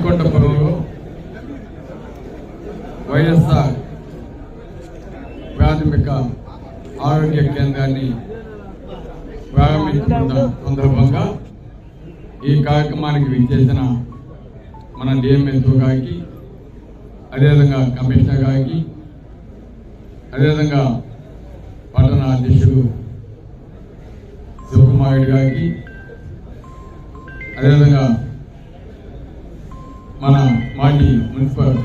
వైకుంఠపురంలో వైఎస్ఆర్ ప్రాథమిక ఆరోగ్య కేంద్రాన్ని ప్రారంభించిన సందర్భంగా ఈ కార్యక్రమానికి విచ్చేసిన మన డిఎంఎల్ఓ గారికి, అదేవిధంగా కమిషనర్ గారికి, అదేవిధంగా పట్టణ అధ్యక్షుడు శివకుమార్ గారికి, అదేవిధంగా మన మాజీ మున్సిపల్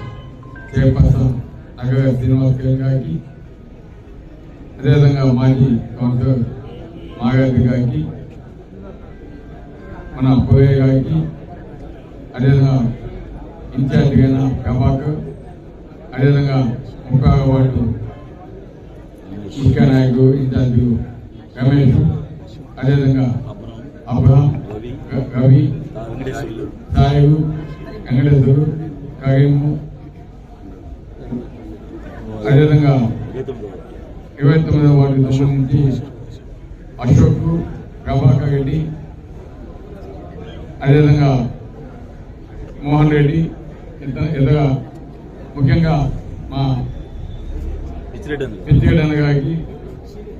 చైర్పర్సన్ నగర శ్రీనివాస్ గారికి, అదేవిధంగా మాజీ కౌన్సిలర్ మాగారి గారికి, మన పోయే గారికి, అదేవిధంగా ఇన్ఛార్జ్ అయిన ప్రభాకర్, అదేవిధంగా 30వ వార్డు ముఖ్య నాయకుడు ఇన్ఛార్జు రమేష్, అదేవిధంగా అబ్రహం, రవి, సాయిబు, వెంకటేశ్వరు, కరీము, అదేవిధంగా 29వ వార్డుకు సంబంధించి అశోక్, ప్రభాకర్ రెడ్డి, అదేవిధంగా మోహన్ రెడ్డి, ఇతర ముఖ్యంగా మా పిచ్చిరెడ్డి గారికి,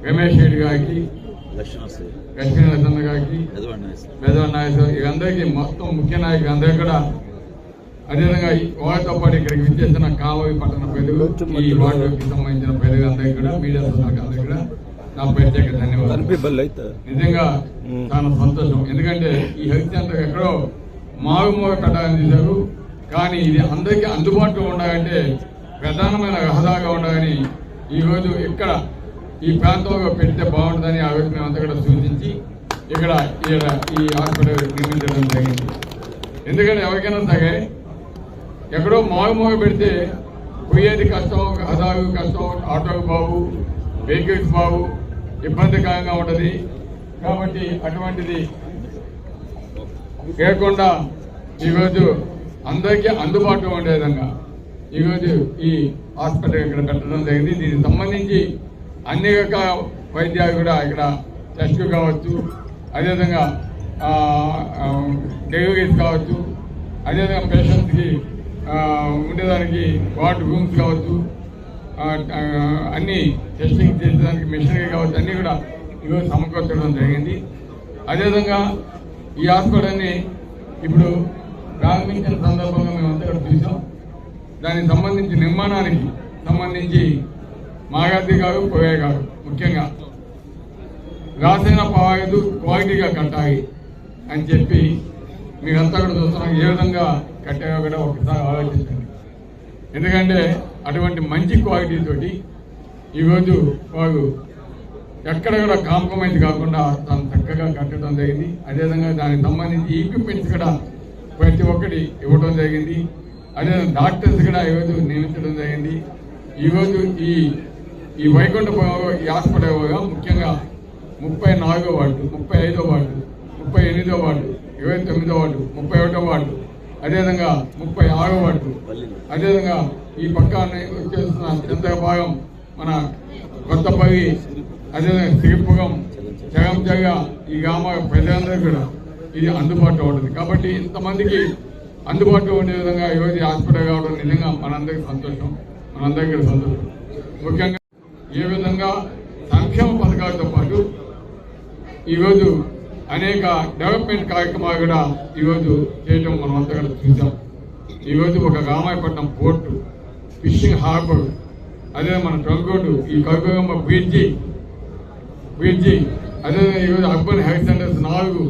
రమేష్ రెడ్డి గారికి, లక్ష్మీ గారికి, బెదవ నాయకులు, వీరందరికీ మొత్తం ముఖ్య నాయకులు అందరికీ కూడా, అదేవిధంగా వారితో పాటు ఇక్కడికి విచ్చేసిన కావలి పట్టణ ప్రజలు, ఈ వార్డుకి సంబంధించిన ప్రజలు అందరికీ కూడా, మీడియా అందరికీ కూడా నా ప్రత్యేక ధన్యవాదాలు. నిజంగా చాలా సంతోషం. ఎందుకంటే ఈ హెల్త్ సెంటర్ ఎక్కడో మారుమూల పెట్టాలని చేశారు, కానీ ఇది అందరికీ అందుబాటులో ఉండాలంటే ప్రధానమైన రహదారిగా ఉండాలని ఈరోజు ఇక్కడ ఈ ప్రాంతంలో పెడితే బాగుంటుందని ఆ రోజు మేమంతా కూడా సూచించి ఇక్కడ ఈ హాస్పిటల్ నిర్మించడం జరిగింది. ఎందుకంటే ఎవరికైనా సరే ఎక్కడో మారుమూల పెడితే పోయేది కష్టం, రహదారు కష్టం, ఆటోకు బాబు, వెహికల్స్ బాబు, ఇబ్బందికరంగా ఉంటుంది. కాబట్టి అటువంటిది లేకుండా ఈరోజు అందరికీ అందుబాటులో ఉండే విధంగా ఈరోజు ఈ హాస్పిటల్ ఇక్కడ పెట్టడం జరిగింది. దీనికి సంబంధించి అన్ని రకాల వైద్యాలు కూడా ఇక్కడ టెస్ట్ కావచ్చు, అదేవిధంగా డెలివరీస్ కావచ్చు, అదేవిధంగా పేషెంట్స్కి ఉండేదానికి వార్డ్ రూమ్స్ కావచ్చు, అన్ని టెస్టింగ్ చేసేదానికి మిషనరీ కావచ్చు, అన్నీ కూడా ఈరోజు సమకూర్చడం జరిగింది. అదేవిధంగా ఈ హాస్పిటల్ని ఇప్పుడు ప్రారంభించిన సందర్భంగా మేమంతా కూడా చూసాం. దానికి సంబంధించి నిర్మాణానికి సంబంధించి మాగాది గారు, పోయే గారు ముఖ్యంగా రాసిన పవాయిదు క్వాలిటీగా కట్టాలి అని చెప్పి మీరంతా కూడా చూస్తున్నాం. ఏ విధంగా కట్టాయో కూడా ఒకసారి ఆలోచించండి. ఎందుకంటే అటువంటి మంచి క్వాలిటీ తోటి ఈరోజు వారు ఎక్కడ కూడా కాంప్రమైజ్ కాకుండా తను చక్కగా కట్టడం జరిగింది. అదేవిధంగా దానికి సంబంధించి ఈక్విప్మెంట్స్ కూడా ప్రతి ఒక్కటి ఇవ్వడం జరిగింది. అదేవిధంగా డాక్టర్స్ కూడా ఈరోజు నియమించడం జరిగింది. ఈరోజు ఈ వైకుంఠపురంలో ఈ హాస్పిటల్గా ముఖ్యంగా 34వ వార్డు, 35వ వార్డు, 38వ వార్డు, 29వ వార్డు, 31వ వార్డు, అదేవిధంగా 36వ వార్డు, అదేవిధంగా ఈ పక్కనే వచ్చేస్తున్న ఎంత భాగం మన కొత్తపల్లి, అదేవిధంగా శ్రీపురం, జగంజగ, ఈ గ్రామ ప్రజలందరూ కూడా ఇది అందుబాటులో ఉంటుంది. కాబట్టి ఇంతమందికి అందుబాటులో ఉండే విధంగా ఈరోజు హాస్పిటల్ కావడం నిజంగా మనందరికీ సంతోషం, మనందరికీ సంతోషం. ముఖ్యంగా ఏ విధంగా సంక్షేమ పథకాలతో పాటు ఈరోజు అనేక డెవలప్మెంట్ కార్యక్రమాలు కూడా ఈరోజు చేయడం మనం అంతా కూడా చూసాం. ఈరోజు ఒక రామాయపట్నం పోర్టు, ఫిషింగ్ హార్బర్, అదే మన టొంగోడు, ఈ కరుగమ్మ బ్రిడ్జి, అదేవిధంగా ఈరోజు అర్బన్ హెల్త్ సెంటర్స్ 4,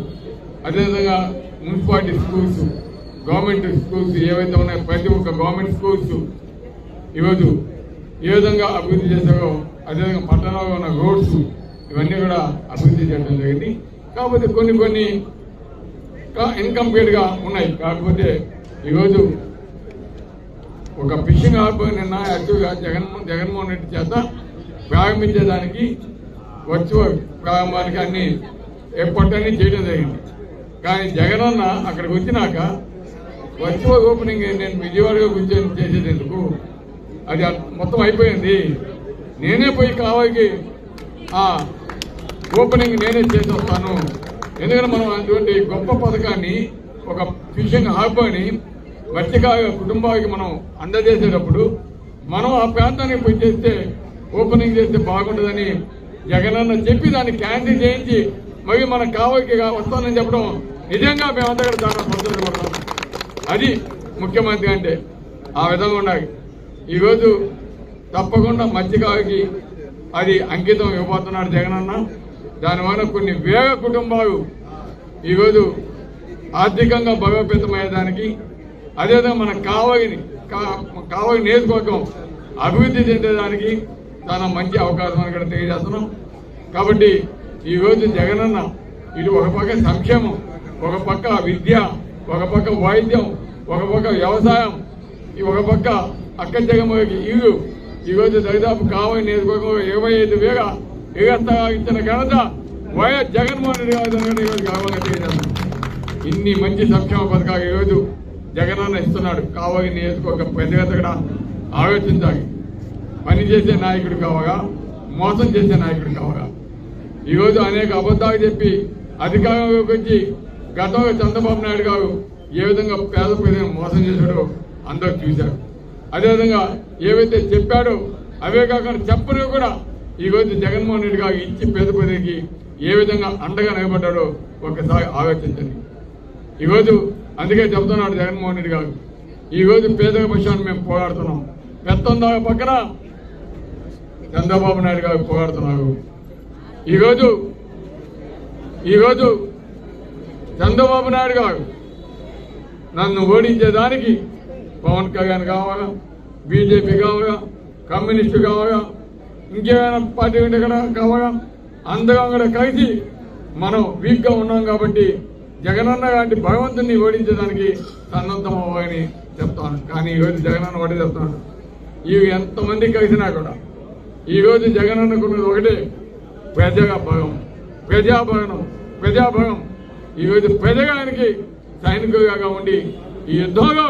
అదేవిధంగా మున్సిపాలిటీ స్కూల్స్, గవర్నమెంట్ స్కూల్స్ ఏవైతే ఉన్నాయో ప్రతి ఒక్క గవర్నమెంట్ స్కూల్స్ ఈరోజు ఏ విధంగా అభివృద్ధి చేశారో, అదేవిధంగా పట్టణంలో ఉన్న రోడ్స్ ఇవన్నీ కూడా అభివృద్ధి చేయడం జరిగింది. కాకపోతే కొన్ని ఇన్కంప్లీట్గా ఉన్నాయి. కాకపోతే ఈరోజు ఒక ఫిషింగ్ హార్బర్ నిన్న యాక్చువల్గా జగన్మోహన్ రెడ్డి చేత ప్రారంభించేదానికి వర్చువల్ ప్రారంభానికి అన్ని ఏర్పాట్లన్నీ చేయడం జరిగింది. కానీ జగనన్న అక్కడికి వచ్చినాక వర్చువల్ ఓపెనింగ్ నేను విజయవాడగా కూర్చొని చేసేది ఎందుకు, అది మొత్తం అయిపోయింది. నేనే పోయి కావాలికి ఓపెనింగ్ నేనే చేసి వస్తాను. ఎందుకంటే మనం అటువంటి గొప్ప పథకాన్ని, ఒక ఫిషింగ్ హార్బర్ని మత్స్యకార కుటుంబానికి మనం అందజేసేటప్పుడు మనం ఆ ప్రాంతానికి పోయి చేస్తే ఓపెనింగ్ చేస్తే బాగుంటుందని జగనన్న చెప్పి దాన్ని క్యాన్సిల్ చేయించి మరి మన కావలికి వస్తానని చెప్పడం నిజంగా మేమంతా కూడా చాలా సంతోషపడతాం. అది ముఖ్యమంత్రి అంటే ఆ విధంగా ఉండాలి. ఈరోజు తప్పకుండా మత్స్యకారుకి అది అంకితం ఇవ్వబోతున్నాడు జగనన్న. దానివల్ల కొన్ని వేల కుటుంబాలు ఈరోజు ఆర్థికంగా బలోపేతమయ్యేదానికి, అదేవిధంగా మన కావలి నియోజకవర్గం అభివృద్ధి చెందేదానికి చాలా మంచి అవకాశం అని కూడా తెలియజేస్తున్నాం. కాబట్టి ఈరోజు జగనన్న ఇటు ఒక పక్క సంక్షేమం, ఒక పక్క విద్య, ఒక పక్క వైద్యం, ఒక పక్క వ్యవసాయం, ఒక పక్క అక్క జగన్మోహన్కి ఇల్లు, ఈరోజు దాదాపు కావలి నియోజకవర్గంలో 25,000 ఇళ్ల స్థలాలు ఇచ్చిన ఘనత వైఎస్ జగన్మోహన్ రెడ్డి గారు ఈరోజు కావాలని తెలియజేస్తున్నాం. ఇన్ని మంచి సంక్షేమ పథకాలు ఈరోజు జగనన్న ఇస్తున్నాడు. కావలి నియోజకవర్గ ప్రజలంతా కూడా ఆలోచించాలి. పనిచేసే నాయకుడు కావగా, మోసం చేసే నాయకుడు కావగా. ఈరోజు అనేక అబద్ధాలు చెప్పి అధికారంలోకి వచ్చి గతంలో చంద్రబాబు నాయుడు గారు ఏ విధంగా పేద ప్రజలను మోసం చేశాడో అందరూ చూశారు. అదేవిధంగా ఏవైతే చెప్పాడో అవే కాకుండా చెప్పని కూడా ఈరోజు జగన్మోహన్ రెడ్డి గారు ఇచ్చి పేద ప్రజలకి ఏ విధంగా అండగా నిలబడ్డాడో ఒకసారి ఆలోచించండి. ఈరోజు అందుకే చెబుతున్నాడు జగన్మోహన్ రెడ్డి గారు, ఈరోజు పేదల పక్షాన్ని మేము పోరాడుతున్నాం. పెత్తందాల పక్కన చంద్రబాబు నాయుడు గారు పోరాడుతున్నారు. ఈరోజు చంద్రబాబు నాయుడు గారు నన్ను ఓడించేదానికి పవన్ కళ్యాణ్ కావాలా, బీజేపీ కావాలా, కమ్యూనిస్టు కావాలా, ఇంకేమైనా పార్టీ ఉంటే కూడా కావాలా, అందరం కూడా కలిసి మనం వీక్గా ఉన్నాం. కాబట్టి జగనన్న లాంటి భగవంతుని ఓడించడానికి సన్నద్ధం అవ్వాలని చెప్తాను. కానీ ఈరోజు జగనన్న ఒకటే చెప్తాను, ఇవి ఎంతమంది కలిసినా కూడా ఈరోజు జగనన్నకున్నది ఒకటే, ప్రజాభవనం. ఈరోజు ప్రజగానికి సైనికులుగా ఉండి ఈ యుద్ధంలో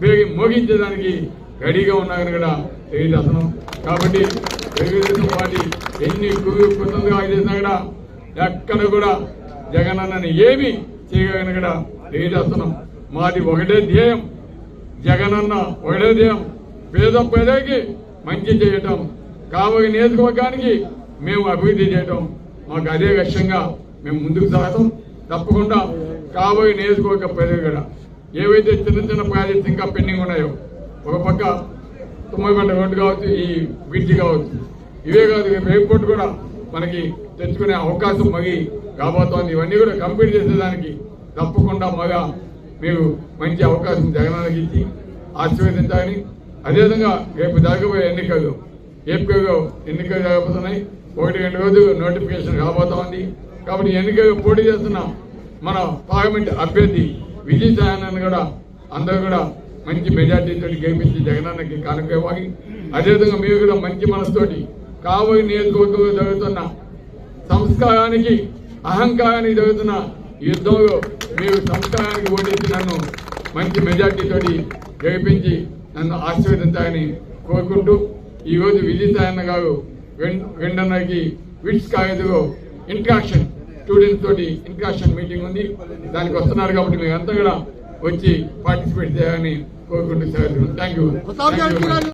వేగి మోగించడానికి రెడీగా ఉన్నారని కూడా తెలియజేస్తున్నాం. కాబట్టి తెలుగుదేశం పార్టీ ఎన్ని కుటుంబాలు చేసినా కూడా ఎక్కడ కూడా జగనన్నని ఏమి చేయగలని కూడా తెలియజేస్తున్నాం. మాది ఒకటే ధ్యేయం, జగనన్న ఒకటే ధ్యేయం, పేద ప్రజలకి మంచి చేయటం, కావలి నియోజకవర్గానికి మేము అభివృద్ధి చేయటం. మాకు అదే లక్ష్యంగా మేము ముందుకు సాగతాం. తప్పకుండా కావలి నియోజకవర్గ ప్రజలు కూడా ఏవైతే చిన్న ప్రాజెక్ట్స్ ఇంకా పెండింగ్ ఉన్నాయో, ఒక పక్క తుమ్మగంట రోడ్డు కావచ్చు, ఈ బ్రిడ్జి కావచ్చు, ఇవే కాదు ఎయిర్పోర్ట్ కూడా మనకి తెచ్చుకునే అవకాశం మరి రాబోతోంది. ఇవన్నీ కూడా కంప్లీట్ చేసేదానికి తప్పకుండా మీరు మంచి అవకాశం జగనానికి ఇచ్చి ఆశీర్వదించాలని, అదేవిధంగా రేపు జరగబోయే ఎన్నికలు ఏప్రిల్లో ఎన్నికలు జరగబోతున్నాయి. 1-2 రోజులు నోటిఫికేషన్ రాబోతా ఉంది. కాబట్టి ఎన్నికలు పోటీ చేస్తున్న మన పార్లమెంట్ అభ్యర్థి విజయసాయాన్ని కూడా అందరూ కూడా మంచి మెజార్టీతో గెలిపించి జగనన్నకి కానుక ఇవ్వాలి. అదేవిధంగా మీరు కూడా మంచి మనసుతోటి కావలి నియోజకవర్గంలో జరుగుతున్న సంస్కారానికి అహంకారానికి జరుగుతున్న యుద్ధంలో మీరు సంస్కారానికి ఓడించి నన్ను మంచి మెజార్టీతోటి గెలిపించి నన్ను ఆశీర్వదించాలని కోరుకుంటూ, ఈరోజు విజయసాయన్న గారు వెండన్నకి విట్స్ కాలేజీలో ఇంట్రాక్షన్ స్టూడెంట్స్ తోటి ఇంట్రాక్షన్ మీటింగ్ ఉంది. దానికి వస్తున్నారు. కాబట్టి మీరంతా కూడా వచ్చి పార్టిసిపేట్ చేయాలని కోరుకుంటూ థ్యాంక్ యూ.